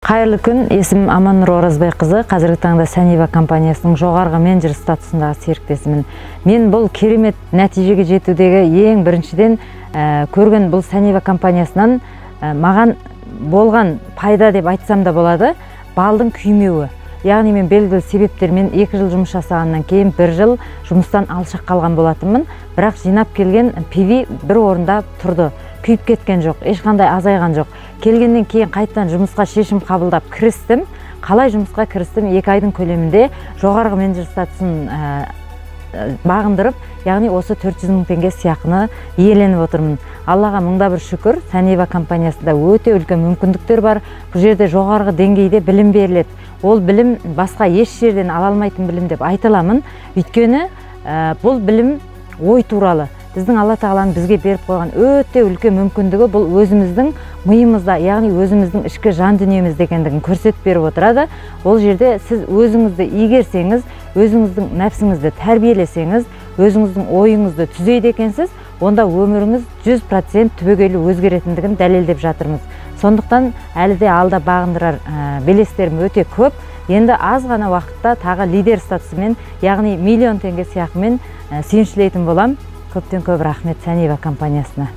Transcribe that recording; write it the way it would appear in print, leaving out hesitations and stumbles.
Қайырлы күн, есімім Аманнұр Оразбайқызы, қазіргі таңда Сәнева компаниясының жоғарғы менеджер статусындағы серіктесімін. Мен бұл керемет нәтижеге жетудегі ең біріншіден көрген бұл Сәнева компаниясынан маған болған пайда деп айтсам да болады, балдың күймеуі. Яғни мен белгілі себептермен 2 жыл жұмыс жасағаннан кейін 1 жыл жұмыстан алшақ қалған болатынмын. Бірақ жинап келген PV бір орында тұрды. Күйіп кеткен жоқ, ешқандай азайған жоқ. Келгеннен кейін қайттан жұмысқа шешім қабылдап кірістім. Қалай жұмысқа кірістім? 2 айдың көлемінде жоғарғы менеджер статусын бағындырып, яғни осы 400 мың теңге сыйақыны иеленіп отырмын. Аллаға мыңда бір шүкір, Сәнева компаниясында өте үлкен мүмкіндіктер бар. Бұл жерде жоғарғы деңгейде білім беріледі. Ол білім басқа еш жерден ала алмайтын білім деп айта аламын. Өйткені бұл білім ой туралы. Біздің Алла Тағаланың бізге беріп қойған өте үлкен мүмкіндігі бұл өзіміздің миымызда, яғни өзіміздің ішкі жан дүниеміз екендігін көрсетіп беріп отырады. Ол жерде сіз өзіңізді игерсеңіз, өзіңіздің нәпсіңізді тәрбиелесеңіз, өзіңіздің ойыңызды түзейді екенсіз, онда өміріңіз 100% түбегейлі өзгеретіндігін дәлелдеп жатырмыз. Сондықтан әлі де алда бағындырар белестерім өте көп. Енді аз ғана уақытта тағы лидер статусымен, яғни миллион теңге сыйақымен сүйіншілейтін болам. Көптен көп рахмет Сәнева компаниясына.